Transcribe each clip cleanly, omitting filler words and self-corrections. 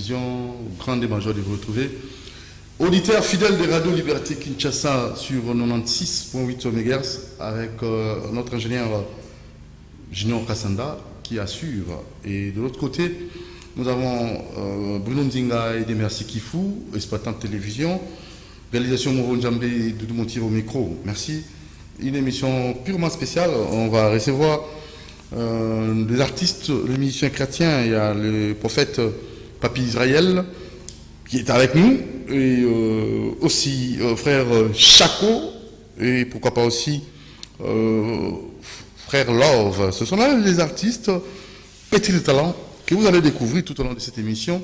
télévision, grande et majeure de vous retrouver. Auditeurs fidèles de Radio Liberté Kinshasa sur 96.8 MHz avec notre ingénieur Junior Kassanda qui assure. Et de l'autre côté, nous avons Bruno Nzinga et Demersi Kifou, exploitant de télévision. Réalisation Moro Djambé et Doudou Montier au micro. Merci. Une émission purement spéciale. On va recevoir des artistes, les musiciens chrétiens. Il y a le prophète Papi Israël qui est avec nous. Et aussi frère Chaco. Et pourquoi pas aussi frère Love. Ce sont là les artistes petits de talent que vous allez découvrir tout au long de cette émission.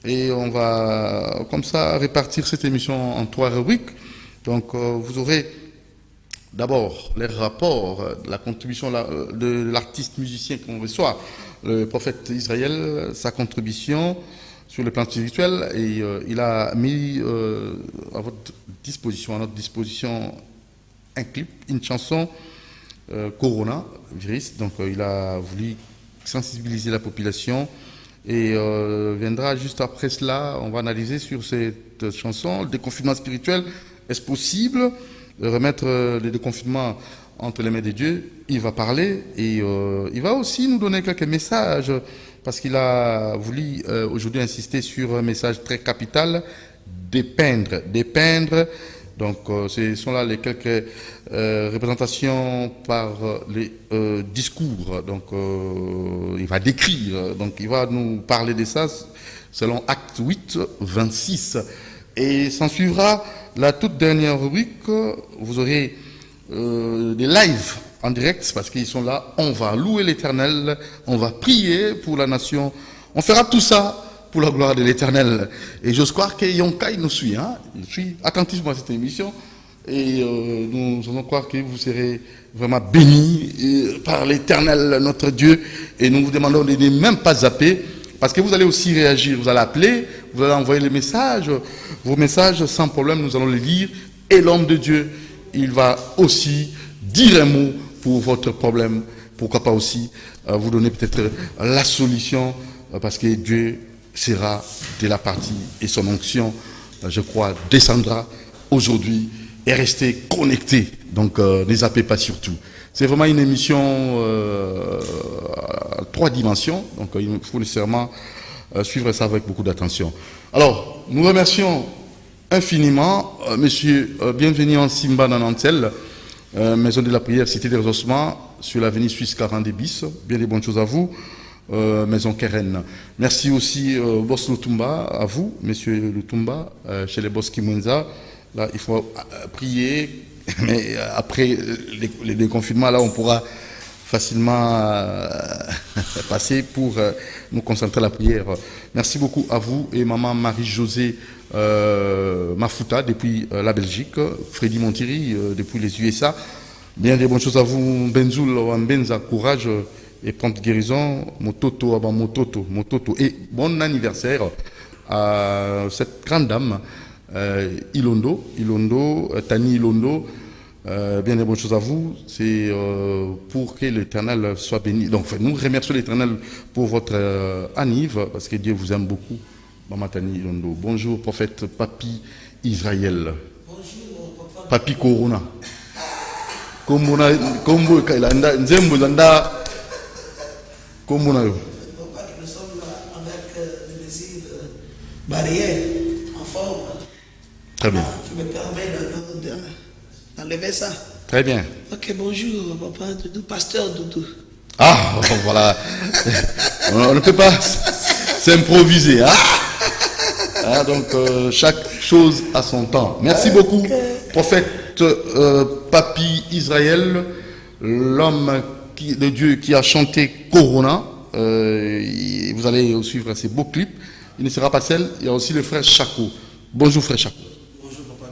Et on va comme ça répartir cette émission en 3 rubriques. Donc vous aurez d'abord les rapports, la contribution de l'artiste musicien qu'on reçoit, le prophète Israël, sa contribution sur le plan spirituel. Et il a mis à votre disposition, à notre disposition, un clip, une chanson Corona virus. Donc il a voulu sensibiliser la population. Et viendra juste après cela, on va analyser sur cette chanson, le déconfinement spirituel. Est-ce possible de remettre le déconfinement entre les mains de Dieu? Il va parler et il va aussi nous donner quelques messages parce qu'il a voulu aujourd'hui insister sur un message très capital, dépeindre. Donc ce sont là les quelques représentations par les discours. Donc il va décrire, donc il va nous parler de ça selon Acte 8, 26. Et s'en suivra la toute dernière rubrique. Vous aurez des lives en direct parce qu'ils sont là. On va louer l'Éternel, on va prier pour la nation. On fera tout ça pour la gloire de l'Éternel. Et j'ose croire que Yonkai nous suit. Il suit attentivement à cette émission. Et nous allons croire que vous serez vraiment bénis par l'Éternel, notre Dieu. Et nous vous demandons de ne même pas zapper. Parce que vous allez aussi réagir. Vous allez appeler, vous allez envoyer les messages. Vos messages, sans problème, nous allons les lire. Et l'homme de Dieu, il va aussi dire un mot pour votre problème. Pourquoi pas aussi vous donner peut-être la solution. Parce que Dieu sera de la partie et son onction, je crois, descendra aujourd'hui et restez connectés. Donc, ne zappez pas surtout. C'est vraiment une émission à 3 dimensions. Donc, il faut nécessairement suivre ça avec beaucoup d'attention. Alors, nous remercions infiniment monsieur bienvenue en Simba dans Nantel, Maison de la Prière, Cité des Ressourcements, sur l'avenue Suisse 40 bis. Bien des bonnes choses à vous. Maison Keren. Merci aussi Boss Lutumba, à vous, monsieur Lutumba, chez les Boss Kimwenza. Là, il faut prier, mais après les déconfinements, là, on pourra facilement passer pour nous concentrer à la prière. Merci beaucoup à vous et maman Marie-Josée Mafuta depuis la Belgique, Freddy Montiri depuis les USA. Bien des bonnes choses à vous, Benzoul Wambenza, courage et prompte guérison, Mototo, et bon anniversaire à cette grande dame, Ilondo, Tani Ilondo, bien des bonnes choses à vous, c'est pour que l'Éternel soit béni. Donc nous remercions l'Éternel pour votre anniv, parce que Dieu vous aime beaucoup, Maman Tani Ilondo. Bonjour, prophète Papi Israël. Bonjour, papa. Papi Corona. Kombo Kailanda, Nzembo Landa. Comment nous sommes là avec le désir barrière en forme. Très bien. Tu me permets d'enlever ça. Très bien. Ok, bonjour, papa Doudou, pasteur Doudou. Ah, voilà. On ne peut pas s'improviser. Donc, chaque chose a son temps. Merci beaucoup, prophète Papi Israël, l'homme de Dieu qui a chanté Corona. Vous allez suivre ces beaux clips. Il ne sera pas seul. Il y a aussi le frère Chaco. Bonjour frère Chaco. Bonjour papa.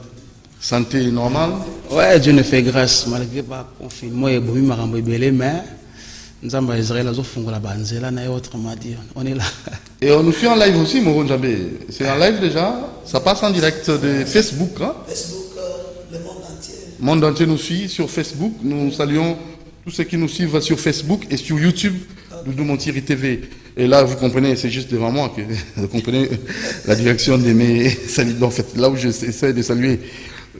Santé normale? Ouais, Dieu ne fait grâce malgré pas confinement et bruit marambo belé, mais nous avons Israël à la banzela na autrement dire. On est là. Et on nous suit en live aussi, Moron Djambé. C'est en live déjà. Ça passe en direct de Facebook. Facebook, le monde entier. Le monde entier nous suit sur Facebook. Nous saluons tous ceux qui nous suivent sur Facebook et sur YouTube, Doudou Montiri TV. Et là, vous comprenez, c'est juste devant moi que vous comprenez la direction de mes saluts. En fait, là où j'essaie de saluer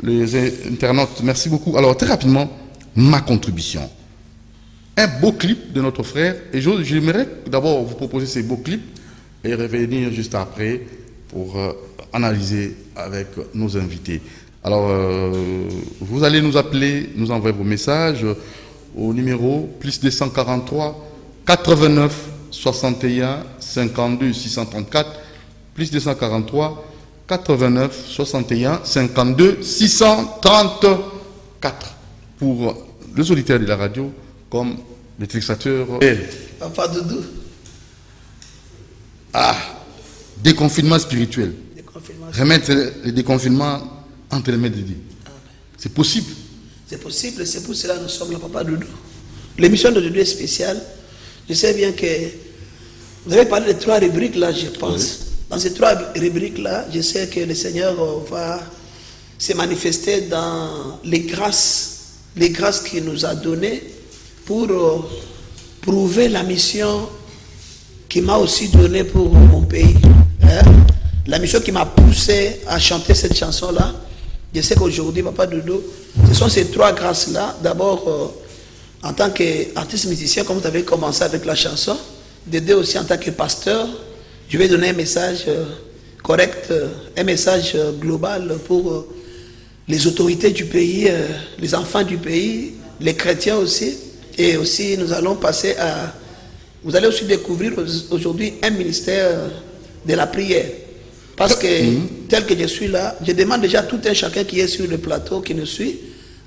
les internautes. Merci beaucoup. Alors, très rapidement, ma contribution. Un beau clip de notre frère. Et j'aimerais d'abord vous proposer ces beaux clips et revenir juste après pour analyser avec nos invités. Alors, vous allez nous appeler, nous envoyer vos messages au numéro +243 89 61 52 634 +243 89 61 52 634 pour les auditeurs de la radio comme les téléspectateurs. Papa Doudou. Ah, déconfinement spirituel. Remettre le déconfinement entre les mains de Dieu. C'est possible. C'est possible, c'est pour cela que nous sommes là, Papa Doudou. L'émission d'aujourd'hui est spéciale. Je sais bien que vous avez parlé de 3 rubriques là, je pense. Oui. Dans ces 3 rubriques là, je sais que le Seigneur va se manifester dans les grâces qu'il nous a données pour prouver la mission qu'il m'a aussi donnée pour mon pays. Hein? La mission qui m'a poussé à chanter cette chanson là. Je sais qu'aujourd'hui, Papa Doudou, ce sont ces 3 grâces là. D'abord, en tant qu'artiste musicien, comme vous avez commencé avec la chanson, d'aider aussi en tant que pasteur, je vais donner un message correct, un message global pour les autorités du pays, les enfants du pays, les chrétiens aussi. Et aussi, nous allons passer à... Vous allez aussi découvrir aujourd'hui un ministère de la prière. Parce que, tel que je suis là, je demande déjà à tout un chacun qui est sur le plateau, qui nous suit,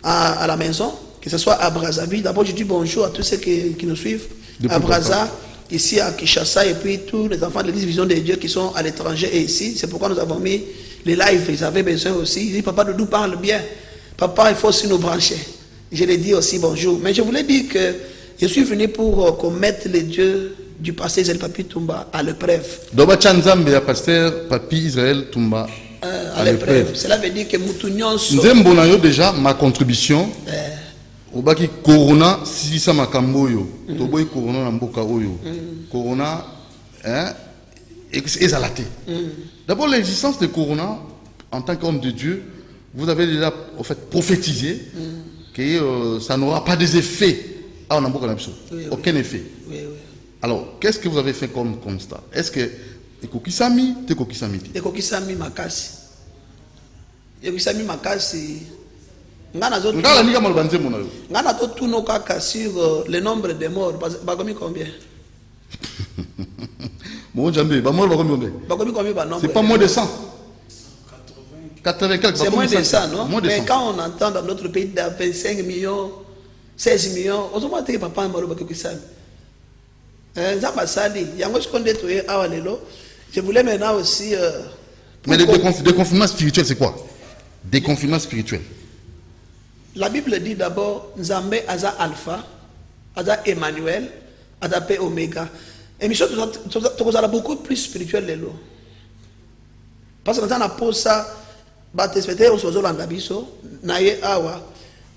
à la maison, que ce soit à Brazzaville. D'abord, je dis bonjour à tous ceux qui nous suivent à Brazza, ici à Kinshasa, et puis tous les enfants de l'église Vision de Dieu qui sont à l'étranger et ici. C'est pourquoi nous avons mis les lives. Ils avaient besoin aussi. Ils disent, Papa Doudou parle bien. Papa, il faut aussi nous brancher. Je l'ai dit aussi bonjour. Mais je voulais dire que je suis venu pour qu'on mette les dieux du pasteur Israël Papi Toumba à l'épreuve. Doba Chanzambe, le pasteur Papi Israël Toumba à l'épreuve. Cela veut dire que Moutounion sont... Nzembonayo déjà, ma contribution. Obaki Corona, Sisa Makamboyo. Toboy Corona Namboka Oyo. Corona, exalaté. D'abord, l'existence de Corona, en tant qu'homme de Dieu, vous avez déjà en fait, prophétisé que ça n'aura pas des effets. Ah, on a beaucoup aucun effet. Oui. Alors, qu'est-ce que vous avez fait comme constat? Est-ce que Ekokisami, Tekokisami? Ekokisami Makasi. Ekokisami Makasi. Ngana to tuno kaka sur le nombre de morts. Bagomi combien? Bon, Djambé, Bagomi combien? C'est pas moins de 100. 80 quelques. C'est moins de 100, non? Mais quand on entend dans notre pays de 25 millions, 16 millions, on se voit que papa est mort au Kisami. Je voulais maintenant aussi... Mais le déconfinement spirituel, c'est quoi? Déconfinement spirituel. La Bible dit d'abord, Nzambe Aza Alpha, Aza Emmanuel, Aza P Omega. Et Michel, tu as beaucoup plus spirituel les lots. Parce que quand on a posé ça, on se voit dans Gabiso, Naye Awa,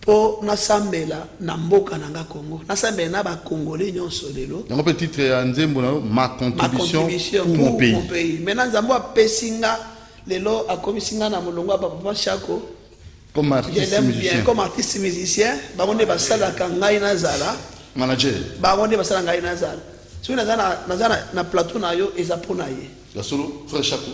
pour Nasambela, Namboka Nanga Congo. Nasambela ba Congolais nyonso lelo. Donc le titre ma contribution pour mon pays. Maintenant Nzambo a pesinga lelo a komisinga na molongo ba papa Chako. Comme artiste musicien. Comme artiste musicien, ba monde ba sala kangai na zala. Manager. Ba monde ba sala ngai na zala. So na plateau na yo ezapona ye. La solo frère Chako.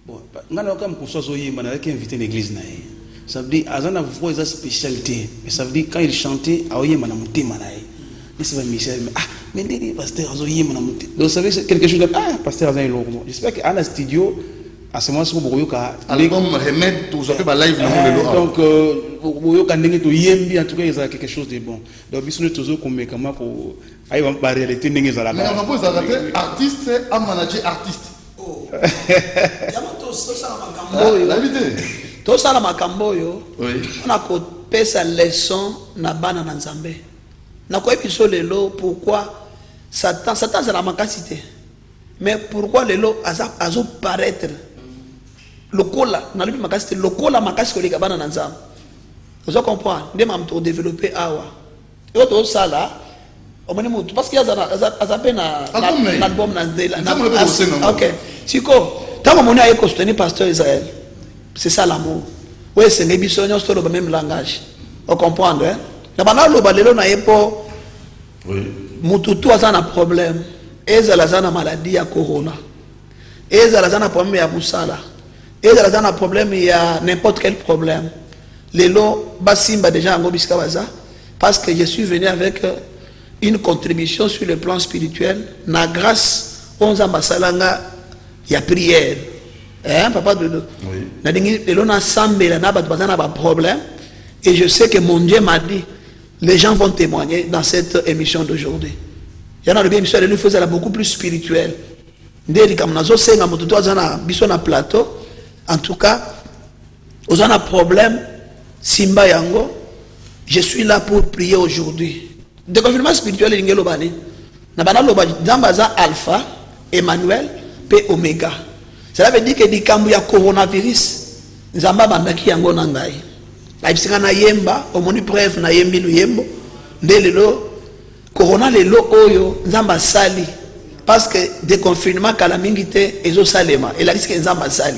Bon, ngana comme pour sozo yimba na qui invité l'église na ye. Ça veut dire azana voix sa spécialité. Mais ça veut dire quand il chantait a yimba na mutima na ye. Mais c'est pas Michel mais mais ndiri pasteur azo yimba na mutima. Donc ça veut dire quelque chose de pasteur azana logo. J'espère que à la studio à ce moment-là boyoka album remède tout ça fait ba live na le donc boyoka ndenge to yembi en tout cas il y a quelque chose de bon. Donc bisous toujours comme comment pour aïe ba réalité ndenge za la. Mais on pose artiste à manager artiste. La vérité. Tout ça, la makamboyo. On a coupé sa leçon na bana na Nzambe. Na quoi épisode lelo pourquoi Satan c'est la makasité. Mais pourquoi lelo azo paraître le cola na lui makasité le cola makasité les bana na Nzambe. Vous comprenez? Ndé mam to développer awa. Et tout ça là parce qu'il y a un album ok siko tant que a soutenir pasteur Israël c'est ça l'amour oui c'est les bisognos sur le même langage on comprend hein na bana lo balelo na yepo oui mututu azana problème ezala zana maladie ya corona ezala zana problème ya musala ezala zana problème ya n'importe quel problème lelo basimba déjà ngo bisika baza parce que je suis venu avec une contribution sur le plan spirituel na grâce aux ambassadeurs il y a prière hein papa de oui na dingi lelo na sambela na batu bazana ba problème et je sais que mon Dieu m'a dit les gens vont témoigner dans cette émission d'aujourd'hui. Il y en a bien émission de nous faisait beaucoup plus spirituelle. Ndeli comme nazo senga mutu to azana biso na plateau en tout cas aux un problème simba yango je suis là pour prier aujourd'hui. De confirmation spirituel ngelo bani na bana loba zambaza alpha Emmanuel p oméga. Cela veut dire que di kambu ya coronavirus nzamba bandaki yango na ngai. Aibisika na yemba omoni preuve na yembi luyembo ndelelo corona lelo oyo nzamba sali parce que déconfinement kala mingi te ezo salema et la risque nzamba sali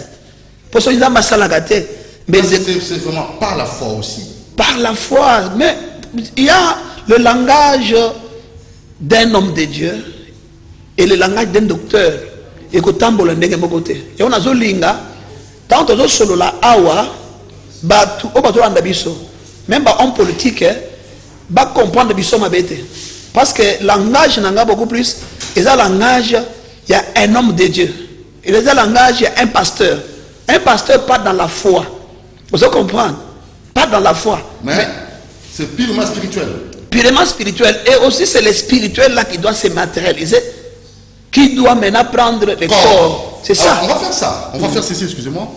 pour ça nzamba sala gate mais c'est vraiment par la foi aussi par la foi mais il y a le langage d'un homme de Dieu et le langage d'un docteur et ko tambola ndenge moko te et on azo linga tant ozo solo la awa batu o batu anda biso même ba homme politique ba comprendre biso mabete parce que langage nanga beaucoup plus et ça langage il y a un homme de Dieu et ça langage il y a un pasteur pas dans la foi vous comprenez pas dans la foi mais c'est purement spirituel et aussi c'est le spirituel là qui doit se matérialiser qui doit maintenant prendre le corps c'est ça. Alors, on va faire ceci excusez-moi.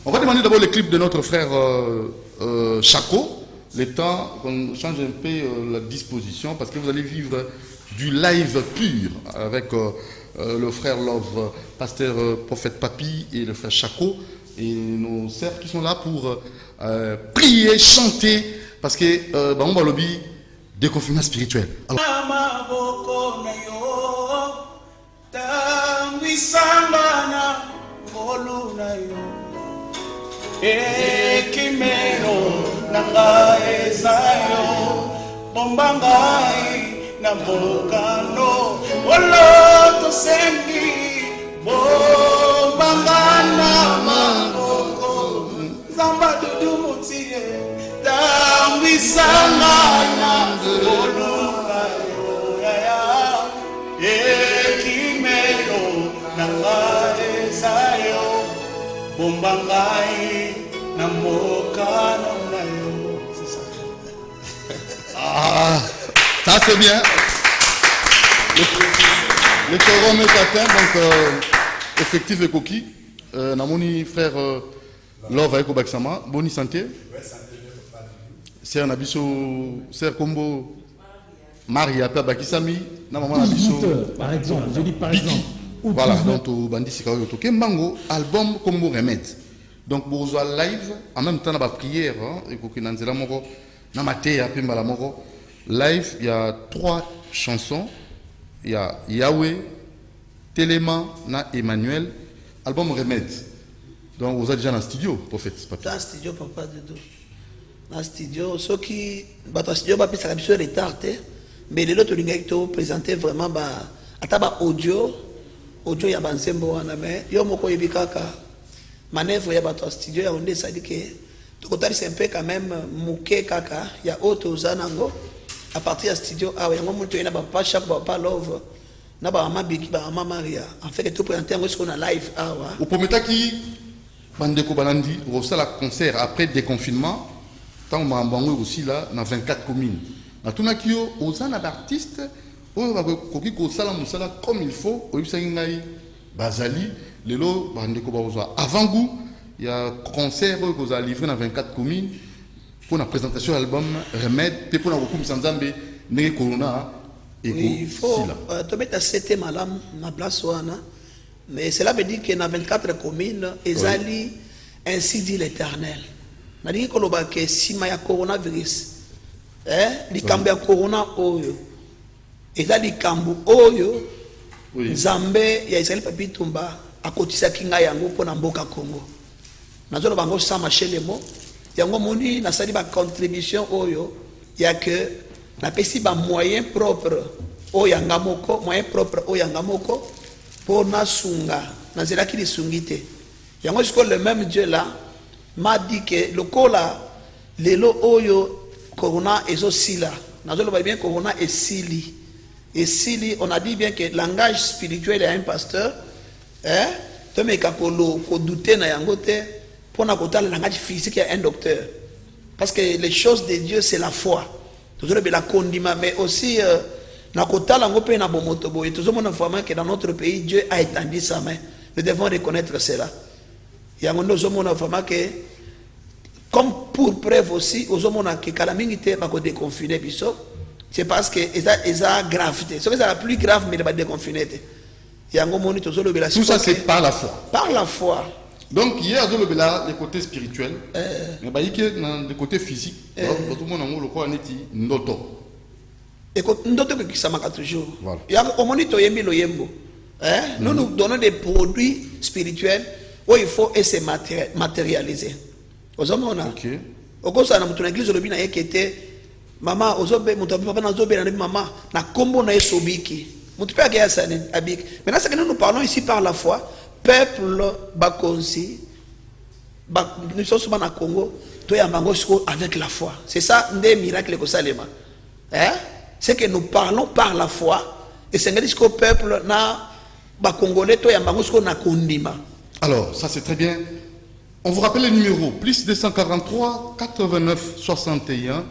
On va demander d'abord le clip de notre frère Chaco, le temps qu'on change un peu la disposition, parce que vous allez vivre du live pur avec le frère Love, pasteur prophète Papi et le frère Chaco, et nos sœurs qui sont là pour prier, chanter, parce que on va lobby déconfinement spirituel. Alors... Ekimeno nanga ezayo bombangai na bokano oloto sengi bombangana mangoko zamba dudu mutie tambisana na olunga ya ekimeno nanga ezayo bombangai na mokano nayo. C'est ça. Ah, ça c'est bien. Le quorum est atteint, donc effectif et coquille. Namoni frère Love avec Obaksama, boni santé. C'est un abisso, c'est combo Maria Bakisami, na maman abisso. Par exemple, je dis par exemple. Voilà, donc au Bandi Sikayo Toke Mango, album Combo Remède. Donc pour live, en même temps, la prière, et pour que Nanzela Moro, Namate, Apimbala Moro, live, il y a 3 chansons. Il y a Yahweh, Téléma, na Emmanuel, album Remède. Donc vous êtes déjà dans le studio, prophète. Dans le studio, papa Dodo. Dans le studio, ceux qui. Dans le studio, ça a un retard, mais les autres, ils ont présenté vraiment audio. Audio ya bansembo wana mais yo moko yebikaka manœuvre ya bato studio ya onde ça dit que tokotali c'est un peu quand même muke kaka ya auto zanango à partir ya studio ah yango muto ina ba papa chaque papa Love na ba mama Biki ba mama Maria en fait que tout présenter ngo ce qu'on a live ah wa au premier temps qui bandeko balandi au sala concert après déconfinement tant mambango aussi là dans 24 communes na tuna kio ozana d'artistes oyo bakoki kosala mosala comme il faut oyebisaki ngai bazali lelo bandeko bazwa avant goût il y a concert oyo kozala livré dans 24 communes pour la présentation album Remède pe pour na kokumisa nzambe ndenge corona il faut te mettre à 7e malam na place wana mais cela veut dire que dans 24 communes ezali ainsi dit l'Éternel na dit koloba ke sima ya coronavirus likambo ya corona oyo eza likambo oyo Oui. Nzambe ya Israël Papi Tumba akotisaki ngai yango mpona mboka Congo. Nazoloba bango sans mâcher les mots. Yango moni nasali ba contribution oyo ya que napesi ba moyen propre oyanga moko, moyen propre oyanga moko pour nasunga nazelaki lisungite. Yango siko le même Dieu là m'a dit que le kola lelo oyo corona ezosila. Nazoloba bien corona esili. Et si on a dit bien que le langage spirituel est un pasteur, hein, tu me ko douter na yangote pour na kota le langage physique est un docteur. Parce que les choses de Dieu c'est la foi. Toujours la condiment mais aussi na kota la ngope na bomotobo et toujours mon information que dans notre pays Dieu a étendu sa main. Nous devons reconnaître cela. Yango nous mon information que comme pour preuve aussi aux hommes que calamité va ko déconfiner biso. C'est parce que ça gravité. C'est la plus grave, mais il va déconfiner. Tout ça, c'est par la foi. Par la foi. Donc, il y a le côté spirituel, mais il y a le côté physique. Tout le monde a le ndoto. Écoute, ndoto que ça marque toujours. Voilà. Il y a au monito yembi lo yembo. Nous nous donnons des produits spirituels où il faut se matérialiser. Aux hommes, on a. Ok. Au cours de notre église, le bien qui était. Maman, ozobe, mon papa nazobe na maman, na kombo na esobiki. Mon père a ça abik. Maintenant, c'est que nous parlons ici par la foi. Peuple bakonsi, nous sommes souvent na Congo, toi ya mangosko avec la foi. C'est ça, des miracles que ça lema. C'est que nous parlons par la foi. Et c'est que le peuple na bakongolais toi ya mangosko na kondima. Alors, ça c'est très bien. On vous rappelle le numéro plus 243 89 61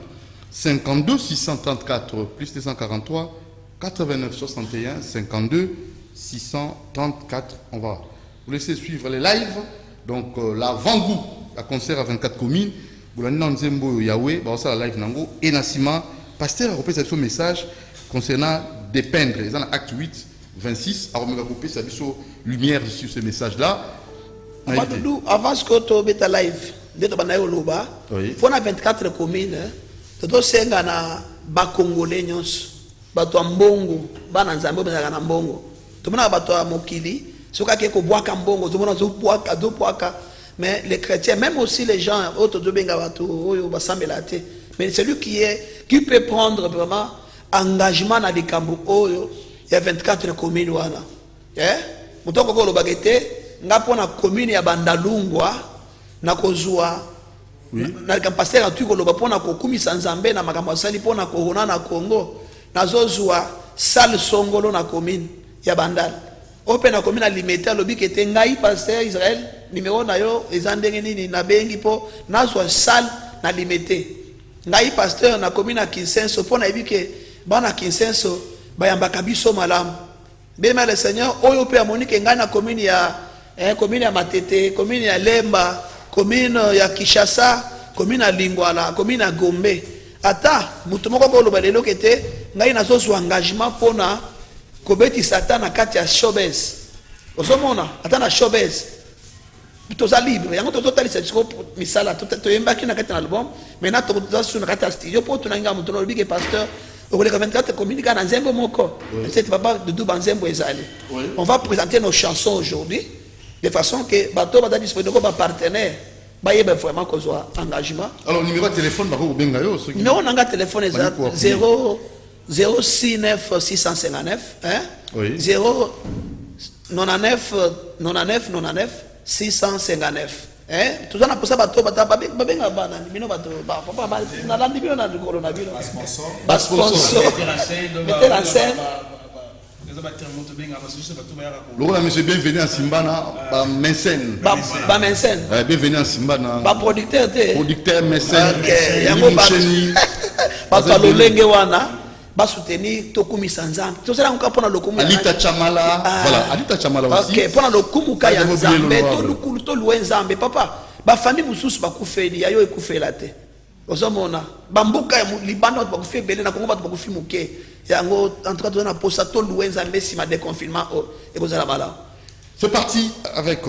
52 634 plus 243 89 61 52 634. On va vous laisser suivre les lives. Donc la Vangou, la concert à 24 communes. Boulani Nzembo Yahweh, bah ça la live nango et Nassima. Pasteur a repris ce message concernant dépeindre. Ils ont l'acte 8 26. Alors on va couper sa lumière sur ce message là. Avant ce que tu beta live, dès que tu as loba, pour 24 communes. Toto senga na ba congolais nyonso bato ya mbongo bana nzambe bezaka na mbongo tomona bato ya mokili soka ke ko bwaka mbongo tomona zo bwaka mais les chrétiens même aussi les gens auto benga bato oyo basambela te mais celui qui peut prendre vraiment engagement na likambo oyo ya 24 communes wana mutoko ko lobagete ngapo na commune ya Bandalungwa na kozwa. Oui. Na pasteur a tuko loba pona ko kumisa nzambe na makambo asali pona corona na Congo nazozwa salle songolo na commune ya Bandal open na commune alimeta lobi kete ngai pasteur Israël numéro na yo ezandenge nini na bengi po nazwa salle na limete ngai pasteur na commune na Kinsenso pona ebike bana Kinsenso bayambaka biso malamu bema le Seigneur oyo pe amonike ngai na commune ya Matete commune ya Lemba commune ya Kishasa, commune ya Lingwala, commune ya Gombe. Ata mutu moko ko loba lelo kete ngai nazo engagement pona kobeti satan na kati ya showbiz. Ozomona ata na showbiz. Toza libre. Yango to talisa siko misala to yembaki na kati na album, maintenant to toza na kati ya studio po tunanga mutu no bige pasteur au 24 commune na Nzembo moko. C'est papa de Duba Nzembo ezali. On va présenter nos chansons aujourd'hui. De façon que bateau va disponible comme partenaire bah il y a vraiment qu'on soit engagement. Alors numéro de téléphone bah vous benga yo non on a un téléphone exact 069 659 hein oui. 099 659 hein tout ça na pour ça bateau ba benga bana bino bateau ba papa ba na landi bino na coronavirus sponsor mettez la scène. Le monsieur bienvenue à Simbana, mécène. Mécène. Bienvenue à Simbana. Producteur. Producteur, mécène. Soutenir Tokumi Sanzam. Tout ça, on a pour le Kumu. Alita Chamala. Voilà, Alita Chamala aussi. Ok, pour le Kumu Kaya Nzambe, tout le Nzambe. Papa, ma famille Moussous Bakoufeli, Ayo Ekoufelate. Ozomona. Bambuka Liban, Bakoufé, Belé, na Congo, Bakoufé Mouké. En tout cas, on a posé tout le Nzambe si ma déconfinement et vous allez là. C'est parti avec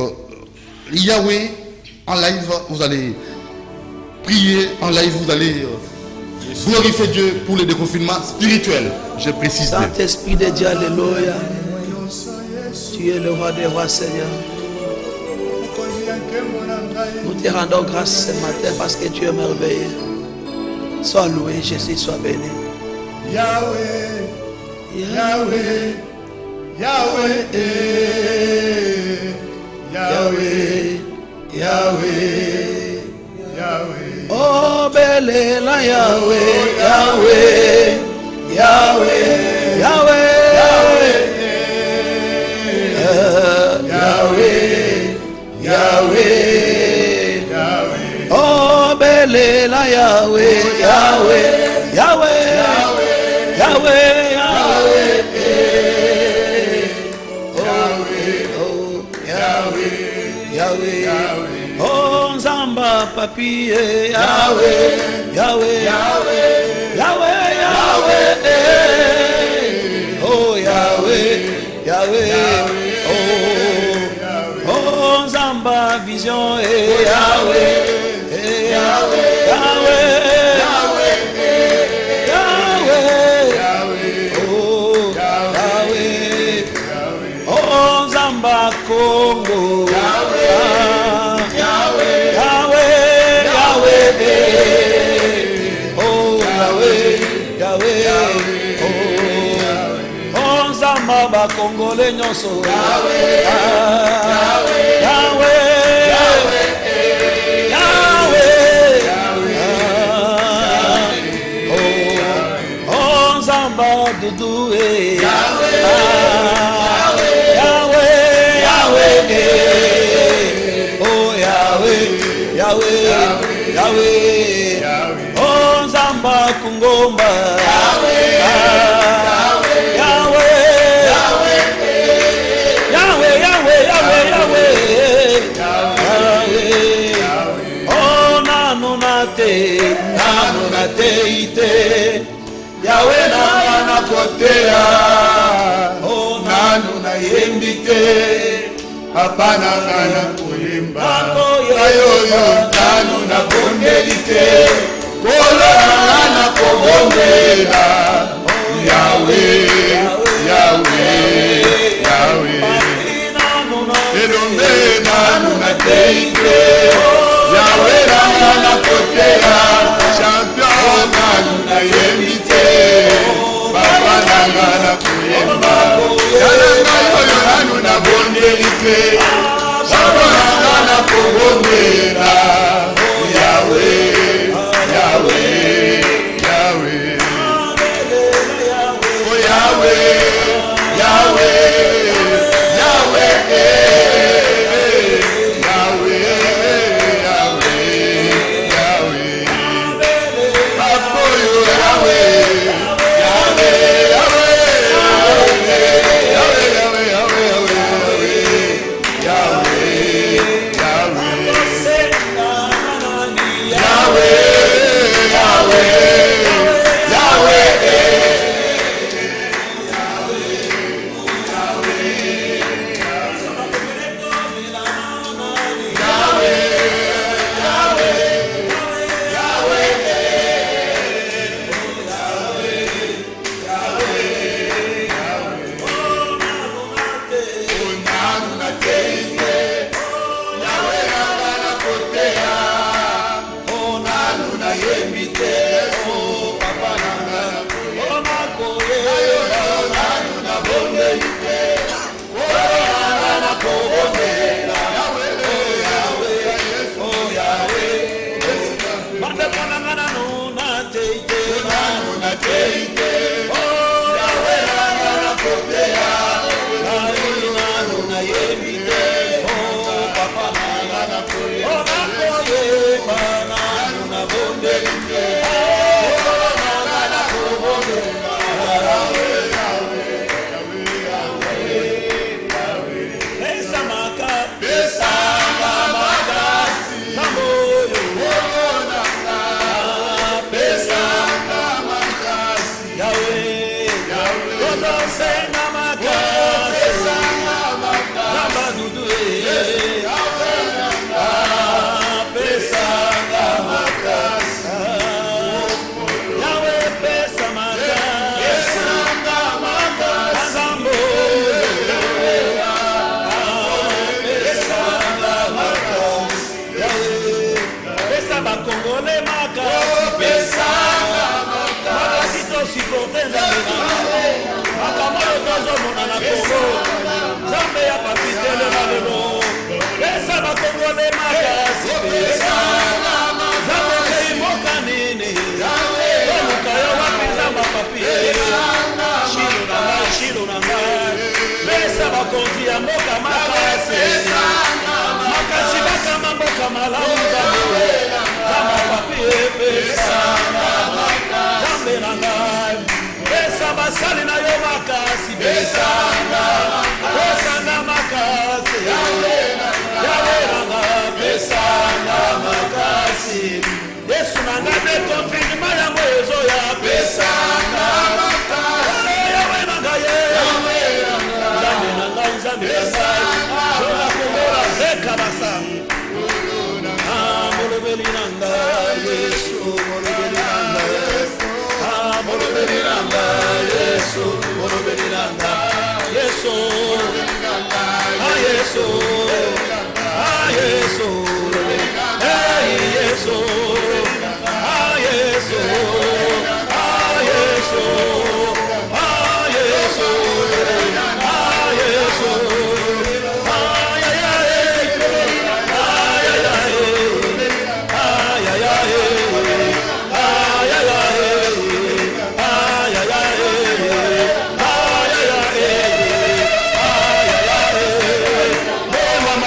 Yahweh en live. Vous allez prier en live, vous allez Glorifiez Dieu pour le déconfinement spirituel, je précise bien. Saint-Esprit de Dieu, alléluia. Tu es le roi des rois, Seigneur. Nous te rendons grâce ce matin parce que tu es merveilleux. Sois loué, Jésus, sois béni. Yahweh, Yahweh, Yahweh, Yahweh, Yahweh, Yahweh. Oh, Belela, Yahweh, Yahweh, Yahweh, Yahweh, Yahweh, Yahweh, Yahweh. Oh, Belela, Yahweh, Yahweh, Yahweh, Yahweh, Yahweh. Oh, Yahweh, Yahweh. Oh, Zamba, Papi, Yahweh, Yahweh, Yahweh, Yahweh, Yahweh. Oh, Yahweh, Yahweh. Oh, Zamba, vision, Yahweh, Yahweh, Yahweh, Yahweh. Oh, Yahweh. Oh, Zamba, Congo, Yahweh, Yahweh, Yahweh. Oh, Yahweh, Yahweh. Oh, Zamba, ba Congolais nyonso, Yahweh, Yahweh, Yahweh, Yahweh. Oh, Zamba, Dudu, Yahweh, Yahweh, Yahweh. Oh, Yahweh, Yahweh, Yahweh. Oh, Zamba, Kungomba, Yahweh, Yahweh, Yahweh, Yahweh, Yahweh, Yahweh. Oh, nanu nate ite, Yahweh na kotea. Oh, nanu na yembite, Apana ngana kuyimba Ayoyo, nanu na bondelite Kolo ngana kobondela Yahweh, Yahweh, Yahweh. Elombe nanu na teite Yahweh ngana kotea Champion nanu na yemite Papa ngana kuyimba Yananga yoyo nanu na bondelite Papa ngana kobondela Yahweh, Yahweh, Yahweh. Oh Yahweh, Yahweh, Yahweh, Yahweh, Yahweh, Yahweh. Apoyo Yahweh, Yahweh, Yahweh, Yahweh, Yahweh, Yahweh, Yahweh, Yahweh, Yahweh.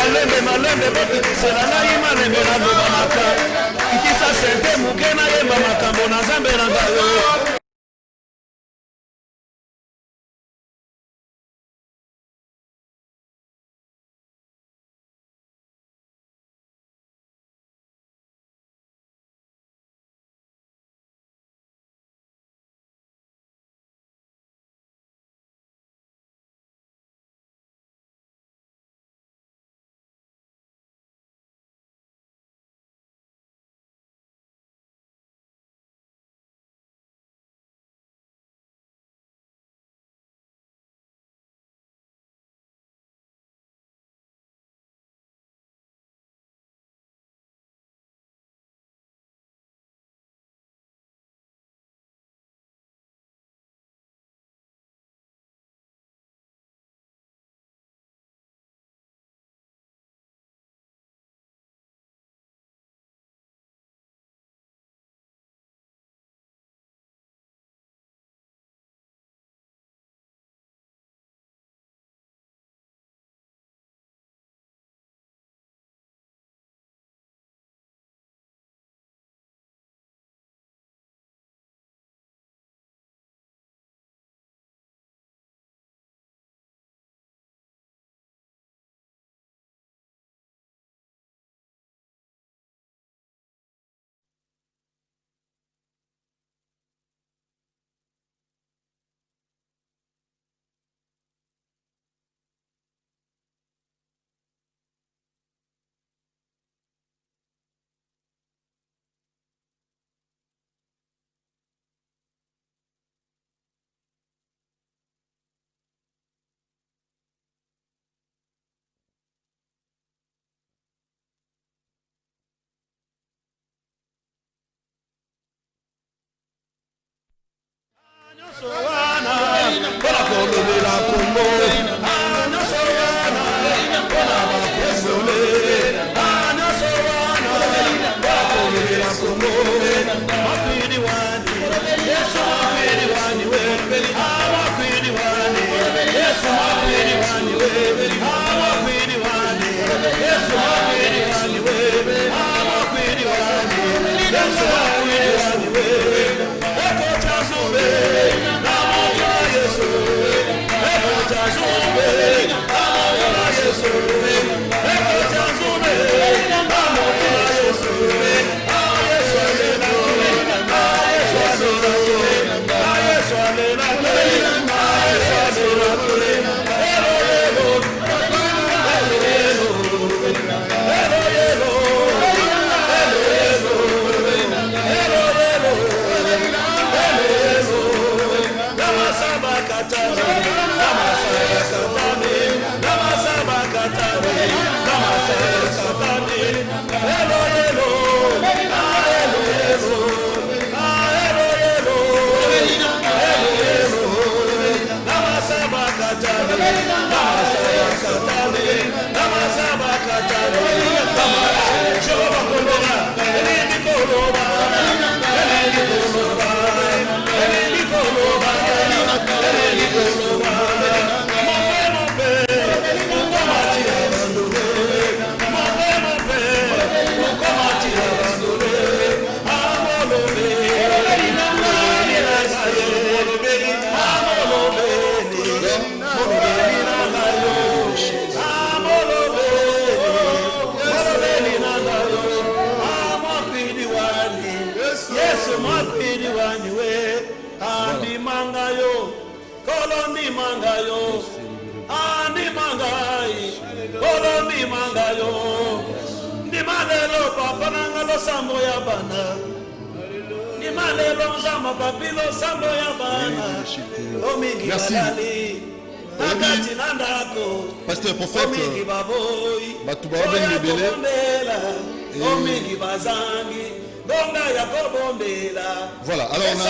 malembe malembe botekisela ngai malembe nalobamaka kitisa sente moke nayemba makambo na nzambe na ngai Merci. Pasteur prophète, voilà, alors on a...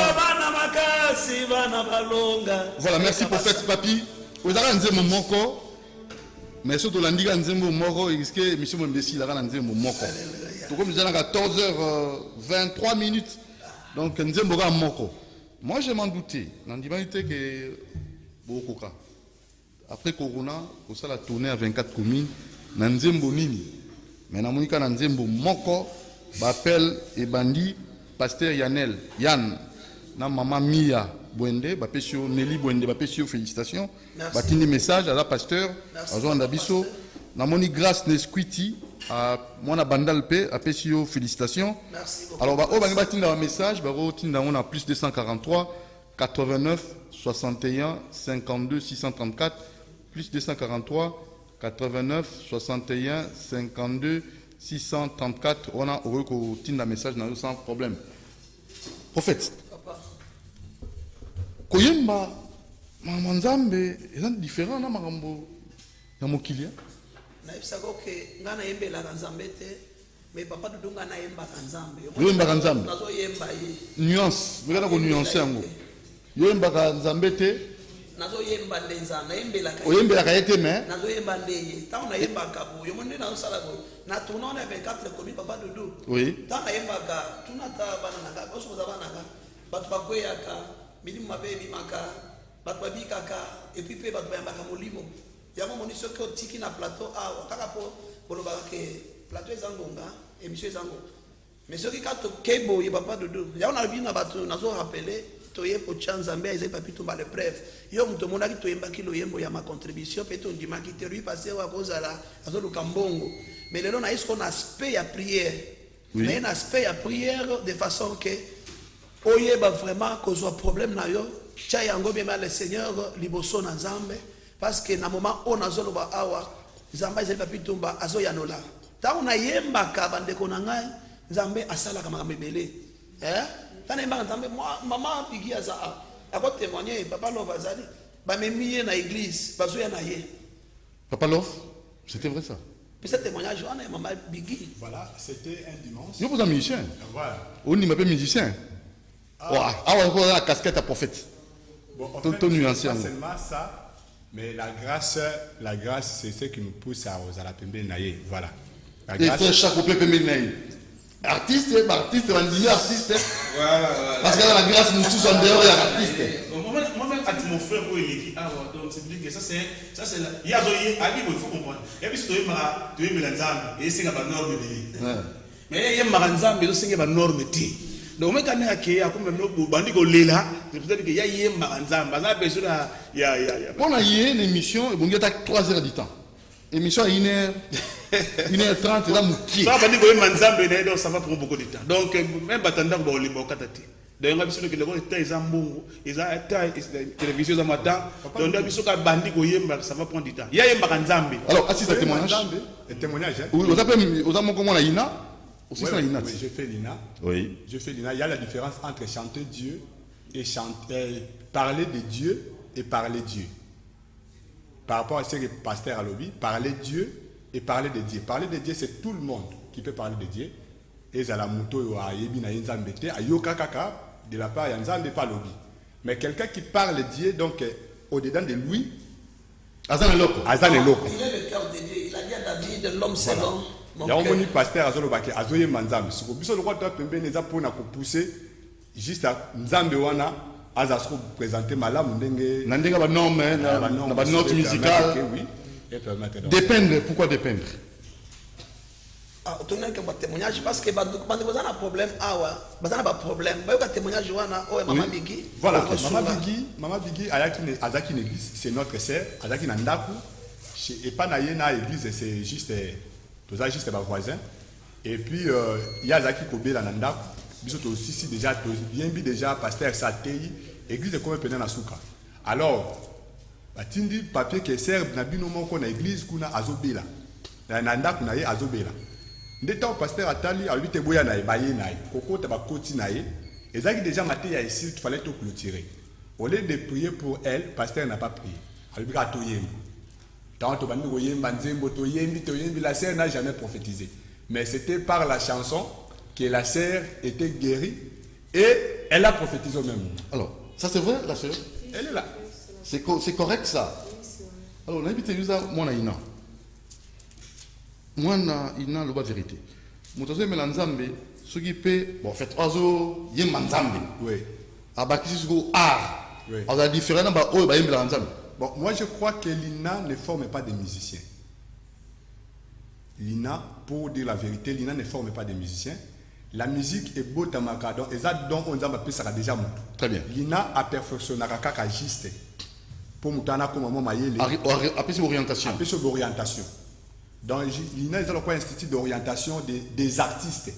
Voilà, merci prophète Papi. Vous avez un moko, mais surtout l'andiga un moko, et que monsieur Mbessi a un moko. Donc comme nous avons 14h23 minutes, donc nous avons un moko. Moi je m'en doutais, dans l'humanité que beaucoup. Après Corona, pour ça la tournée à 24 communes, na nzembo nini mais na monika na nzembo moko bapel et bandi pasteur Yanel Yann na maman Mia Bwende bapesio Nelly Bwende bapesio félicitations batindi message à la pasteur azonda biso na moni grâce Nesquiti à mona bandal pe apesio félicitations. Alors ba o bangi batinda un message ba ro tinda on a plus 243 89 61 52 634 plus 243 89 61 52 634. On a au tinda message na sans problème. Prophète. Koyemba manzambe est différent na makambo ya mokilia. Na ibisako ke ngana yembe la nzambe te mais papa dudunga na yemba nzambe. Yemba nzambe. Nazo yemba ye. Nuance, mekana ko nuancer yango. Yemba nzambe te. Nazo yemba ndenza na yembe la ka. Oyembe la ka yete mais. Nazo yemba ndeye. Ta na yemba ka bo. Yo monde na sala bo. Na tuna on 24 komi papa dudu. Oui. Ta na yemba ka tuna ta bana na ka. Oso za bana ka. Batu bakoya ka. Milimu mabebi maka. Batu babika ka et puis pe batu bayamba ka molimo. Yamo moni soki otiki na plateau awa kaka po boloba ke plateau ezangonga émission ezango mais soki ka to kebo ye papa dodo ya on a bien na bato nazo rappeler to ye po chanzambe ezai papi to ba le bref yo muto monaki to yemba kilo yembo ya ma contribution pe to ndima ki te lui passer wa kozala azo lu kambongo mais lelo na isko na aspect ya prière mais un aspect ya prière de façon que oye ba vraiment ko soit problème na yo cha yango bien le Seigneur liboso na nzambe. Parce que na moment on a zolo ba awa nzamba ezali papi tumba azo yanola ta una yemba ka bandeko na ngai nzambe asala kama mebele ta na yemba nzambe mama pigi aza ako témoigner papa love azali ba memiye na église bazo ya na ye Papa Love, c'était vrai ça. puis ce témoignage on a maman Biggie voilà c'était un dimanche Yo vous êtes musicien. voilà On n'y m'appelle musicien. Ah on a la casquette à prophète. bon en Tout fait, nuancé. pas seulement ça. Mais la grâce, c'est ce qui nous pousse à la pembe naïe. Voilà. La Et faire chaque couplet peut mener. Artiste, on dit artiste. Voilà. Parce que la grâce nous tous en dehors et artiste. Moi-même, quand mon frère il dit, ah ouais, donc c'est que ça c'est là. Il y a il faut comprendre. Et puis tu es melanzam et c'est la norme de vie. Mais il y a maranzam mais c'est la norme de vie. Donc même quand il y a comme no bandi ko lela, c'est peut-être que il y a maranzam, ça besoin il y a. On a eu une émission et bon il y a 3 heures du temps. Émission à 1h30 là mouki. Ça bandi ko manzam mais donc ça va prendre beaucoup de temps. Donc même batanda ko limbo katati. Donc on a besoin que les gens ils ambongo, ils a télévision za matin. Donc on a besoin que bandi ko yemba ça va prendre du temps. Il y a yemba nzambe. Alors assiste à témoignage. Un témoignage. Oui, vous appelez aux amants comme on a Ina. Aussi ça Ina. Oui, je fais l'INA. Oui. Je fais l'INA. Il y a la différence entre chanter Dieu et parler de Dieu et parler Dieu. Par rapport à ce que le pasteur a lobby, parler Dieu et parler de Dieu. Parler de Dieu, c'est tout le monde qui peut parler de Dieu. Et ça la moto a yebina yenzambete ayoka kaka de la part yanzambe pas lobby. Mais quelqu'un qui parle de Dieu donc au-dedans de lui, Azan est loco. Azan est loco. Il est le cœur de Dieu. Il a dit à David, l'homme c'est l'homme. Il y a un pasteur azolobaki azoye manzambe. Ce que biso le roi doit pembe neza pona ko pousser juste à nzambe wana azasco présenter malamu ndenge Nandenga ba norme na ba note musicale. Oui. Et permettre donc. Dépendre, pourquoi dépendre? Ah, tu n'as qu'un témoignage parce que quand vous avez un problème, vous avez un problème. Vous avez un témoignage, Maman Biggie. Voilà, Maman Biggie, Azaki une église, c'est notre sœur, Azaki Nandaku. Et pas na église, c'est juste, tout ça juste ma voisin. Et puis, il y a Azaki Kobe la Nandaku. Bisous aussi déjà, bien déjà, pasteur Satei, église comme pendant la souka. Alors, Tindi papier qui sert na bino moko na église kuna azobela. Na Nandaku na ye azobela. Ndeta au pasteur Atali a lui te boya na ebaye na ye. Koko ta ba koti na ye. Ezaki déjà maté ya ici, il fallait tout clôturer. Au lieu de prier pour elle, pasteur n'a pas prié. Ali bika to yemba. Tant to bandi ko yemba nzembo to yembi la sœur n'a jamais prophétisé. Mais c'était par la chanson que la sœur était guérie et elle a prophétisé au même moment. Alors, ça c'est vrai la sœur? Elle est là. C'est correct ça? Alors, on a invité moi Ina. Moi Ina le vérité. Moutazo melanzambe, ce qui peut bon en fait oiseau yemanzambe. Oui. Abakisi suko art. Oui. Alors la différence ba o ba yemelanzambe. Bon, moi je crois que l'INA ne forme pas des musiciens. Lina, pour dire la vérité, Lina ne forme pas des musiciens. La musique est beau tamakadon, et ça donc on a ça déjà monté. Très bien. Lina a perfectionné kaka juste pour moutana comme maman maïele. Après c'est orientation. Après c'est orientation. Donc Lina ils ont quoi institut d'orientation des artistes.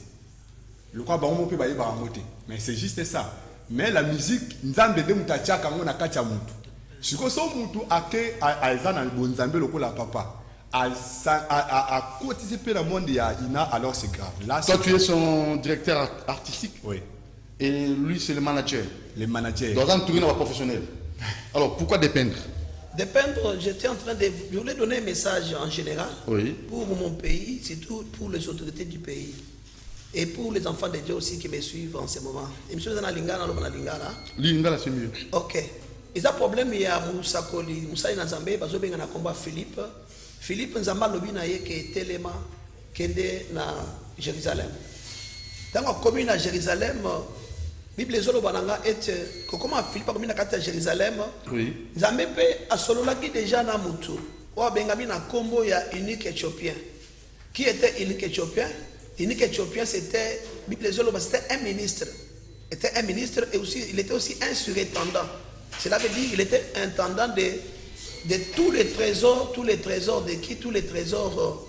Le quoi ba on peut bailler ba monter. Mais c'est juste ça. Mais la musique nzambe de mutacha kango na kacha mutu. Siko so mutu ake aiza na bonzambe lokola papa. À cotiser le monde il Ina, alors c'est grave. Là, toi, tu es son directeur artistique. Oui. Et lui, c'est le manager. Le manager. Dans un tournoi professionnel. Alors, pourquoi dépeindre? Dépeindre, j'étais en train de... Je voulais donner un message en général. Oui. Pour mon pays, surtout pour les autorités du pays. Et pour les enfants de Dieu aussi qui me suivent en ce moment. Et monsieur Zanalingana, Lingala, c'est mieux. Ok. Il y a un problème, il y a Moussakoli, Moussa Inazambe, parce que il y a un combat Philippe. Philippe Nzamba lobi na ye ke telema kende na Jérusalem. Dans la commune à Jérusalem, Bible zolo bananga et comment Philippe commune à Jérusalem. Oui. Nzambe pe asololaki déjà na mutu. Wa bengami na kombo ya unique éthiopien. Qui était unique éthiopien? Unique éthiopien c'était Bible zolo c'était un ministre. Était un ministre et aussi il était aussi un surintendant. Cela veut dire qu'il était intendant de tous les trésors de qui? Tous les trésors